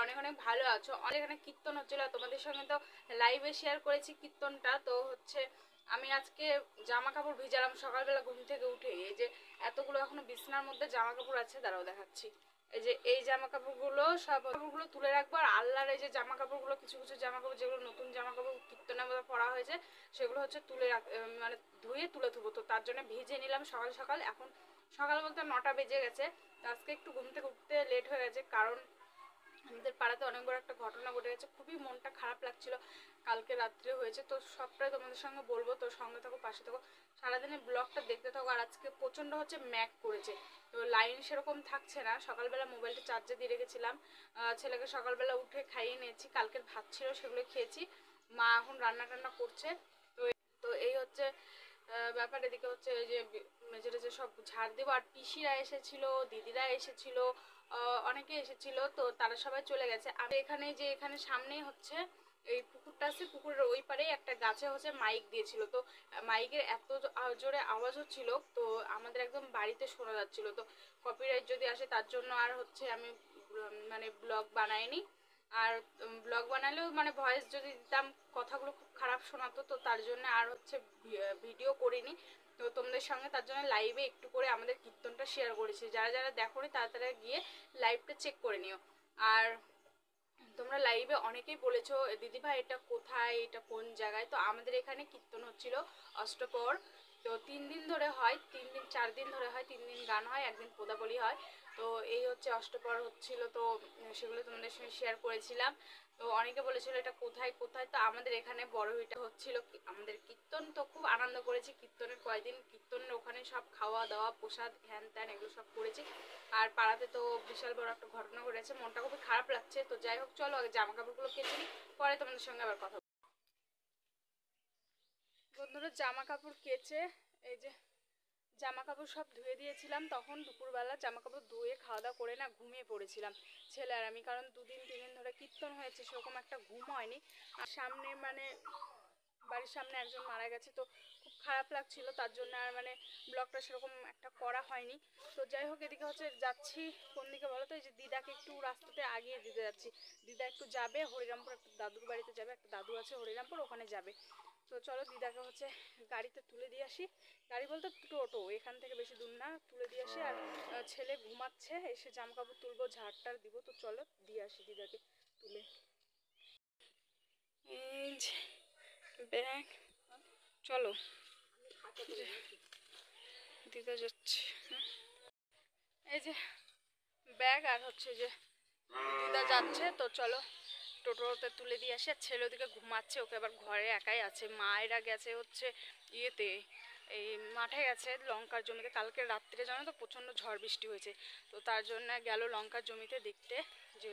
অনেক অনেক ভালো আছো। অনেক এখানে কীর্তন হচ্ছিল, তোমাদের সঙ্গে তো লাইভে শেয়ার করেছি কীর্তনটা। তো হচ্ছে আমি আজকে জামা কাপড় ভিজালাম সকালবেলা ঘুম থেকে উঠে। এই যে এতগুলো এখনো বিছনার মধ্যে জামা কাপড় আছে, দাঁড়াও দেখাচ্ছি। এই যে এই জামা কাপড়গুলো সব কাপড়গুলো তুলে রাখবো, আর আল্লাহর এই যে জামা কাপড়গুলো, কিছু কিছু জামা কাপড় যেগুলো নতুন জামা কাপড় কীর্তনের মধ্যে পরা হয়েছে সেগুলো হচ্ছে তুলে মানে ধুয়ে তুলে থুবো। তো তার জন্য ভিজে নিলাম সকাল সকাল। এখন সকাল বলতে 9টা বেজে গেছে। আজকে একটু ঘুম থেকে উঠতে লেট হয়ে গেছে, কারণ আমাদের পাড়াতে অনেক বড় একটা ঘটনা ঘটে গেছে। খুবই মনটা খারাপ লাগছিল, কালকে রাত্রে হয়েছে। তো সবটাই তোমাদের সঙ্গে বলবো, তো সঙ্গে থাকো, পাশে থাকো, সারাদিনের ব্লগটা দেখতে থাকো। আর আজকে প্রচণ্ড হচ্ছে ম্যাক করেছে, তো লাইন সেরকম থাকছে না। সকালবেলা মোবাইলটা চার্জে দিয়ে রেখেছিলাম, ছেলেকে সকালবেলা উঠে খাইয়ে নিয়েছি, কালকের ভাত ছিল সেগুলো খেয়েছি। মা এখন রান্না টান্না করছে। তো তো এই হচ্ছে ব্যাপার। এদিকে হচ্ছে এই যে মেঝে টেঝে সব ঝাড় দেবো। আর পিসিরা এসেছিল, দিদিরা এসেছিল, অনেকে এসেছিল, তো তারা সবাই চলে গেছে। আর এখানে যে এখানে সামনেই হচ্ছে এই পুকুরটা আছে, পুকুরের ওই পারে একটা গাছে হচ্ছে মাইক দিয়েছিল। তো মাইকের এত জোরে আওয়াজ হচ্ছিল, তো আমাদের একদম বাড়িতে শোনা যাচ্ছিল। তো কপিরাইট যদি আসে তার জন্য আর হচ্ছে আমি মানে ব্লগ বানাইনি। আর ব্লগ বানালেও মানে ভয়েস যদি দিতাম কথাগুলো খুব খারাপ শোনাতো, তো তার জন্য আর হচ্ছে ভিডিও করিনি। তো তোমাদের সঙ্গে তার জন্য লাইভে একটু করে আমাদের কীর্তনটা শেয়ার করেছি। যারা যারা দেখোনি তাড়াতাড়ি গিয়ে লাইভটা চেক করে নিও। আর তোমরা লাইভে অনেকেই বলেছো দিদিভাই এটা কোথায়, এটা কোন জায়গায়। তো আমাদের এখানে কীর্তন হচ্ছিল অষ্টপ্রহর। তো 3 দিন ধরে হয়, 3 দিন 4 দিন ধরে হয়, 3 দিন গান হয়, একদিন পদাবলী হয়। তো এই হচ্ছে অষ্টপ্রহর হচ্ছিল, তো সেগুলো তোমাদের সঙ্গে শেয়ার করেছিলাম। তো অনেকে বলেছিল এটা কোথায় কোথায়। তো আমাদের এখানে বড় এটা হচ্ছিল আমাদের কীর্তন। তো খুব আনন্দ করেছি কীর্তনের কয়েকদিন। কীর্তনের ওখানে সব খাওয়া দাওয়া প্রসাদ হ্যান ত্যান এগুলো সব করেছি। আর পাড়াতে তো বিশাল বড় একটা ঘটনা ঘটেছে, মনটা খুবই খারাপ লাগছে। তো যাই হোক, চলো আগে জামা কাপড়গুলো কেচে নিই, পরে তোমাদের সঙ্গে আবার কথা। বন্ধুরা জামা কাপড় কেচে এই যে জামা কাপড় সব ধুয়ে দিয়েছিলাম। তখন দুপুরবেলা জামা কাপড় ধুয়ে খাওয়া দাওয়া করে না ঘুমিয়ে পড়েছিলাম ছেলে আর আমি, কারণ 2 দিন 3 দিন ধরে কীর্তন হয়েছে, সেরকম একটা ঘুম হয়নি। আর সামনে মানে বাড়ির সামনে একজন মারা গেছে, তো খুব খারাপ লাগছিল, তার জন্য আর মানে ব্লগটা সেরকম একটা করা হয়নি। তো যাই হোক, এদিকে হচ্ছে যাচ্ছি কোন দিকে বলো তো, এই যে দিদাকে একটু রাস্তাতে আগিয়ে দিতে যাচ্ছি। দিদা একটু যাবে হরিরামপুর, একটা দাদুর বাড়িতে যাবে, একটা দাদু আছে হরিরামপুর, ওখানে যাবে। তো চলো দিদাকে হচ্ছে গাড়িতে তুলে দিয়ে আসি। গাড়ি বলতে টোটো, এখান থেকে বেশি দূর না, তুলে দিয়ে আসি। আর ছেলে ঘুমাচ্ছে, এসে জামা কাপড় তুলবো, ঝাড়টার দিব। তো চলো দিয়ে আসি দিদাকে তুলে। এই যে ব্যাগ, চলো দিদা যাচ্ছে। এই যে ব্যাগ আর হচ্ছে যে দিদা যাচ্ছে। তো চলো টোটোতে তুলে দিয়ে আসি। আর ছেলে ওদিকে ঘুমাচ্ছে, ওকে আবার ঘরে একাই আছে। মায়েরা গেছে হচ্ছে ইয়েতে, এই মাঠে গেছে লঙ্কার জমিতে। কালকে রাত্রে জানো তো প্রচণ্ড ঝড় বৃষ্টি হয়েছে, তো তার জন্য গেল লঙ্কার জমিতে দেখতে যে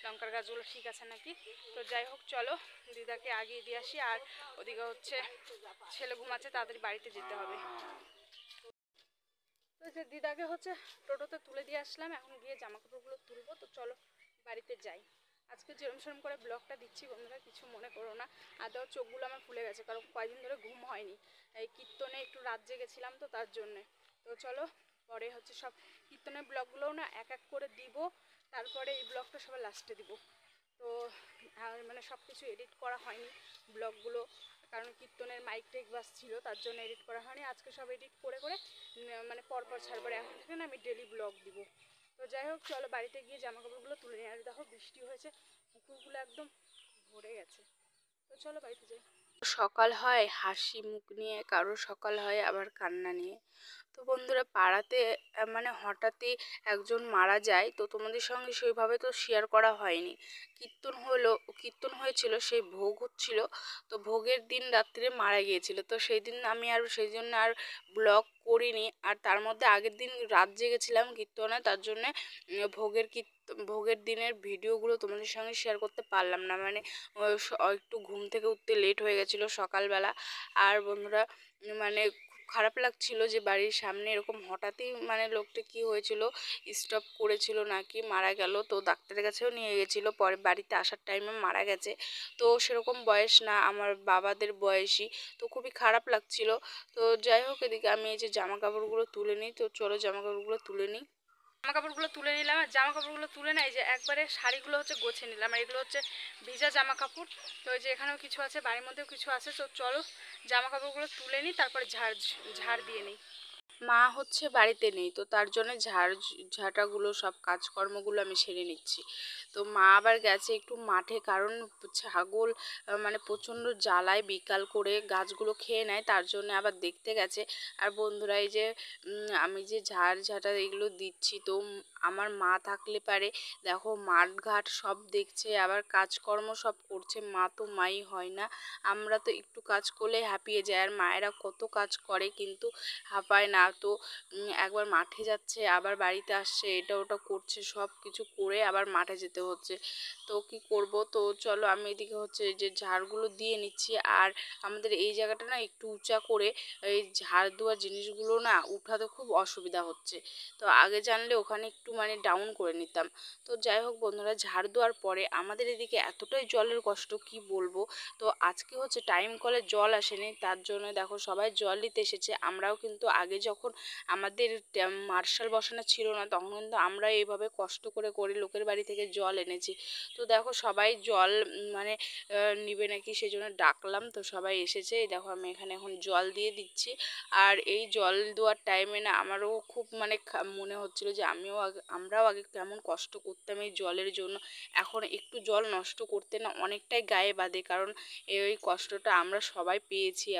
লঙ্কার গাছগুলো ঠিক আছে নাকি। তো যাই হোক, চলো দিদাকে আগিয়ে দিয়ে আসি। আর ওদিকে হচ্ছে ছেলে ঘুমাচ্ছে, তাড়াতাড়ি বাড়িতে যেতে হবে। তো যে দিদাকে হচ্ছে টোটোতে তুলে দিয়ে আসলাম, এখন গিয়ে জামা কাপড়গুলো তুলবো। তো চলো বাড়িতে যাই। আজকে যেরম সেরম করে ব্লগটা দিচ্ছি, বন্ধুরা কিছু মনে করো না। আর দেওয়ার চোখগুলো আমার ফুলে গেছে, কারণ কয়েকদিন ধরে ঘুম হয়নি। এই কীর্তনে একটু রাত জেগেছিলাম, তো তার জন্যে। তো চলো পরে হচ্ছে সব কীর্তনের ব্লগগুলোও না এক এক করে দিব, তারপরে এই ব্লগটা সবার লাস্টে দিব। তো আর মানে সব কিছু এডিট করা হয়নি ব্লগগুলো, কারণ কীর্তনের মাইক টেক বাজছিল, তার জন্য এডিট করা হয়নি। আজকে সব এডিট করে করে মানে পরপর ছাড়বার, এখন থেকে না আমি ডেলি ব্লগ দিব। তো যাই হোক, চলো বাড়িতে গিয়ে জামা কাপড়গুলো তুলে নিয়ে। আর দেখো বৃষ্টি হয়েছে, পুকুরগুলো একদম ভরে গেছে। তো চলো বাড়িতে যাই। সকাল হয় হাসি মুখ নিয়ে, কারো সকাল হয় আবার কান্না নিয়ে। তো বন্ধুরা পাড়াতে মানে হঠাৎই একজন মারা যায়, তো তোমাদের সঙ্গে সেইভাবে তো শেয়ার করা হয়নি। কীর্তন হয়েছিল, সেই ভোগ হচ্ছিল, তো ভোগের দিন রাত্রে মারা গিয়েছিল। তো সেই দিন আমি আর সেই জন্য আর ব্লগ করিনি। আর তার মধ্যে আগের দিন রাত জেগেছিলাম কীর্তনে, তার জন্যে ভোগের দিনের ভিডিওগুলো তোমাদের সঙ্গে শেয়ার করতে পারলাম না। মানে একটু ঘুম থেকে উঠতে লেট হয়ে গেছিলো সকালবেলা। আর বন্ধুরা মানে খারাপ লাগছিল যে বাড়ির সামনে এরকম হঠাৎই মানে লোকটা কি হয়েছিল, স্টপ করেছিল নাকি মারা গেল। তো ডাক্তারের কাছেও নিয়ে গেছিলো, পরে বাড়িতে আসার টাইমে মারা গেছে। তো সেরকম বয়স না, আমার বাবাদের বয়সী। তো খুবই খারাপ লাগছিল। তো যাই হোক, এদিকে আমি এই যে জামা কাপড়গুলো তুলে নিই। তো চলো জামা কাপড়গুলো তুলে নিই। জামা কাপড়গুলো তুলে নিলাম, আর জামা কাপড়গুলো তুলে নেয় যে একবারে শাড়িগুলো হচ্ছে গোছিয়ে নিলাম, আর এগুলো হচ্ছে ভিজা জামা কাপড়। তো ওই যে এখানেও কিছু আছে, বাড়ির মধ্যেও কিছু আছে। তো চলো জামা কাপড়গুলো তুলে নিই, তারপরে ঝাড় দিয়ে নিই। মা হচ্ছে বাড়িতে নেই, তো তার জন্য ঝাঁটাগুলো সব কাজকর্মগুলো আমি সেরে নিচ্ছি। তো মা আবার গেছে একটু মাঠে, কারণ ছাগল মানে প্রচণ্ড জ্বালায়, বিকাল করে গাছগুলো খেয়ে নেয়, তার জন্য আবার দেখতে গেছে। আর বন্ধুরা এই যে আমি যে ঝাঁটা এগুলো দিচ্ছি, তো আমার মা থাকলে পারে দেখো মাঠ ঘাট সব দেখছে, আবার কাজকর্ম সব করছে। মা তো মাই হয় না, আমরা তো একটু কাজ করলে হাঁপিয়ে যায়, আর মায়েরা কত কাজ করে কিন্তু হাঁপায় না। তো একবার মাঠে যাচ্ছে, আবার বাড়িতে আসছে, এটা ওটা করছে, সব কিছু করে আবার মাঠে যেতে হচ্ছে। তো কি করব, তো চলো আমি এদিকে হচ্ছে যে ঝাড়গুলো দিয়ে নিচ্ছি। আর আমাদের এই জায়গাটা না একটু উঁচা করে, এই ঝাড় দেওয়ার জিনিসগুলো না উঠাতে খুব অসুবিধা হচ্ছে। তো আগে জানলে ওখানে একটু মানে ডাউন করে নিতাম। তো যাই হোক বন্ধুরা, ঝাড় দেওয়ার পরে আমাদের এদিকে এতটাই জলের কষ্ট কি বলবো। তো আজকে হচ্ছে টাইম কলে জল আসেনি, তার জন্য দেখো সবাই জল নিতে এসেছে। আমরাও কিন্তু আগে যখন আমাদের মার্শাল বসানো ছিল না, তখন কিন্তু আমরা এইভাবে কষ্ট করে করে লোকের বাড়ি থেকে জল এনেছি। তো দেখো সবাই জল মানে নিবে নাকি, সেই জন্য ডাকলাম, তো সবাই এসেছে। এই দেখো আমি এখানে এখন জল দিয়ে দিচ্ছি। আর এই জল দেওয়ার টাইমে না আমারও খুব মানে মনে হচ্ছিল যে আমরাও আগে কেমন কষ্ট করতাম এই জলের জন্য। এখন একটু জল নষ্ট করতে না অনেকটাই গায়ে বাঁধে, কারণ এই কষ্টটা আমরা সবাই পেয়েছি।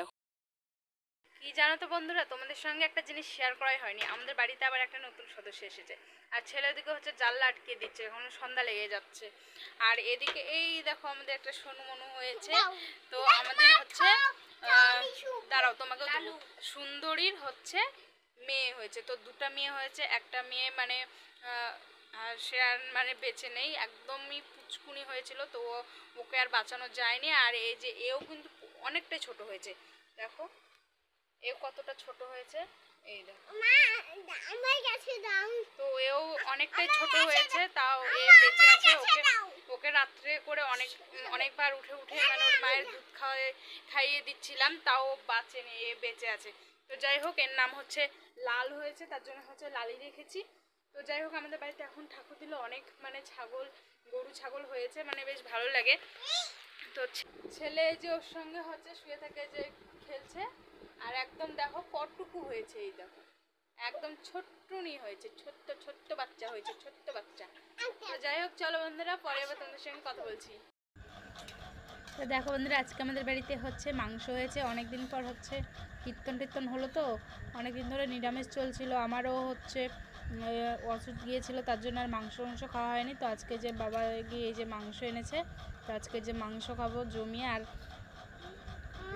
কি জানো তো বন্ধুরা, তোমাদের সঙ্গে একটা জিনিস শেয়ার করাই হয়নি। আমাদের বাড়িতে আবার একটা নতুন সদস্য এসেছে, আর ছেলে ওদিকে হচ্ছে জানলা আটকে দিচ্ছে, এখন সন্ধ্যা লেগে যাচ্ছে। আর এদিকে এই দেখো আমাদের একটা সোনু মনু হয়েছে। তো আমাদের হচ্ছে দাঁড়াও তোমাকেও দেবো, সুন্দরীর হচ্ছে মেয়ে হয়েছে। তো দুটা মেয়ে হয়েছে, একটা মেয়ে মানে আর সে আর মানে বেঁচে নেই, একদমই পুচকুনি হয়েছিল। তো ওকে আর বাঁচানো যায়নি। আর এই যে এও কিন্তু অনেকটাই ছোট হয়েছে, দেখো এ কতটা ছোট হয়েছে, এই দেখো। তো এও অনেকটাই ছোট হয়েছে, তাও এ বেঁচে আছে। ওকে রাত্রে করে অনেকবার উঠে উঠে মানে ওর মায়ের দুধ খাইয়ে দিচ্ছিলাম, তাও বাঁচেনি, এ বেঁচে আছে। তো যাই হোক, এর নাম হচ্ছে লাল হয়েছে, তার জন্য হচ্ছে লালি রেখেছি। তো যাই হোক, আমাদের বাড়িতে এখন ঠাকুর দিলে অনেক মানে গরু ছাগল হয়েছে, মানে বেশ ভালো লাগে। তো ছেলে যে ওর সঙ্গে হচ্ছে শুয়ে থাকে, যে খেলছে। আর একদম দেখো কতটুকু হয়েছে, এই দেখো একদম ছোট্টুনি হয়েছে, ছোট্ট ছোট্ট বাচ্চা হয়েছে, ছোট্ট বাচ্চা। তো যাই হোক চলো বন্ধুরা, পরে আবার তোমাদের সঙ্গে কথা বলছি। তো দেখো বন্ধুরা, আজকে আমাদের বাড়িতে হচ্ছে মাংস হয়েছে। অনেক দিন পর হচ্ছে কীর্তন হলো, তো অনেক দিন ধরে নিরামিষ চলছিল। আমারও হচ্ছে ওষুধ গিয়েছিল, তার জন্য আর মাংস খাওয়া হয়নি। তো আজকে যে বাবা গিয়ে এই যে মাংস এনেছে, তো আজকে যে মাংস খাবো জমিয়ে। আর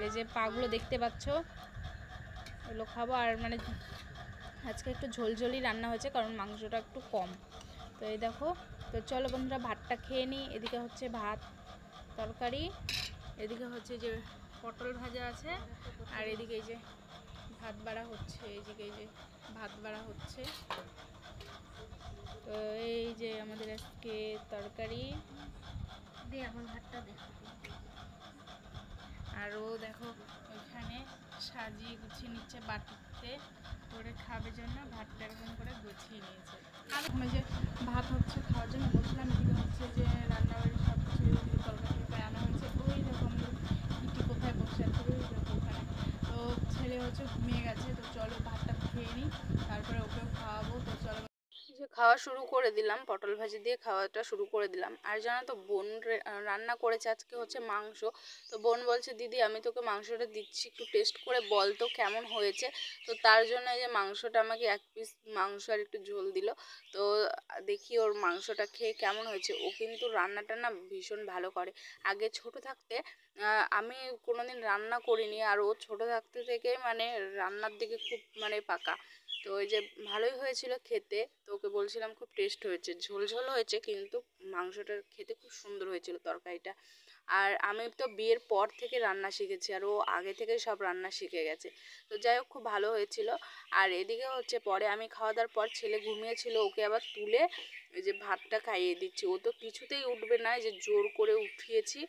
এই যে পাগুলো দেখতে পাচ্ছ, এগুলো খাবো। আর মানে আজকে একটু ঝোলঝোলই রান্না হয়েছে, কারণ মাংসটা একটু কম। তো এই দেখো, তো চলো বন্ধুরা ভাতটা খেয়ে নিই। এদিকে হচ্ছে ভাত তরকারি, এদিকে হচ্ছে যে পটল ভাজা আছে, আর এদিকে এই যে ভাত বাড়া হচ্ছে, এইদিকে এই যে ভাত বাড়া হচ্ছে। তো এই যে আমাদের আজকে তরকারি দিয়ে, এখন ভাতটা দেখো। আরও দেখো ওইখানে সাজিয়ে গুছিয়ে নিচ্ছে, বাটিতে করে খাবে জন্য ভাতটা এরকম করে গুছিয়ে নিয়েছে। আর ওখানে যে ভাত হচ্ছে খাওয়ার জন্য বসলাম, এদিকে হচ্ছে যে রান্নাবাড়ি সব কিছু তরকারি আনা হয়েছে। ওই দেখো আমাদের ইটি কোথায় বসে আছে, ওই দেখো ওখানে। তো ছেলে হচ্ছে ঘুমিয়ে গেছে, তো চলো ভাতটা খেয়ে নিই, তারপরে ওকেও খাওয়াবো। তো চলো যে খাওয়া শুরু করে দিলাম, পটল ভাজি দিয়ে খাওয়াটা শুরু করে দিলাম। আর জানো তো বোন রান্না করেছে আজকে হচ্ছে মাংস। তো বোন বলছে, দিদি আমি তোকে মাংসটা দিচ্ছি, একটু টেস্ট করে বল তো কেমন হয়েছে। তো তার জন্য এই যে মাংসটা আমাকে এক পিস মাংস আর একটু ঝোল দিল। তো দেখি ওর মাংসটা খেয়ে কেমন হয়েছে। ও কিন্তু রান্নাটা না ভীষণ ভালো করে। আগে ছোট থাকতে আমি কোনোদিন রান্না করিনি, আর ও ছোটো থাকতে থেকে মানে রান্নার দিকে খুব মানে পাকা। তো ওই যে ভালোই হয়েছিল খেতে। তো ওকে বলছিলাম খুব টেস্ট হয়েছে, ঝোল ঝোল হয়েছে, কিন্তু মাংসটা খেতে খুব সুন্দর হয়েছিল তরকারিটা। আর আমি তো বিয়ের পর থেকে রান্না শিখেছি, আর ও আগে থেকে সব রান্না শিখে গেছে। তো যাই হোক, খুব ভালো হয়েছিল। আর এদিকে হচ্ছে পরে আমি খাওয়া দাওয়ার পর ছেলে ঘুমিয়েছিল, ওকে আবার তুলে ওই যে ভাতটা খাইয়ে দিচ্ছি। ও তো কিছুতেই উঠবে না, যে জোর করে উঠিয়েছি।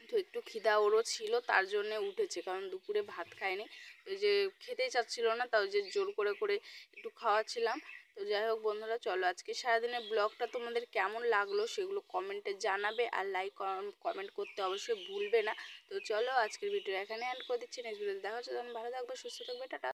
তো একটু খিদা ওরও ছিল, তার জন্যে উঠেছে, কারণ দুপুরে ভাত খায়নি। ওই যে খেতেই চাচ্ছিল না, তাও যে জোর করে করে একটু খাওয়াচ্ছিলাম। তো যাই হোক বন্ধুরা, চলো আজকে সারাদিনের ব্লগটা তোমাদের কেমন লাগলো সেগুলো কমেন্টে জানাবে, আর লাইক কমেন্ট করতে অবশ্যই ভুলবে না। তো চলো আজকের ভিডিও এখানে এন্ড করে দিচ্ছি, নেক্সট ভিডিওতে দেখা হচ্ছে। তখন ভালো থাকবে, সুস্থ থাকবে, টাটা।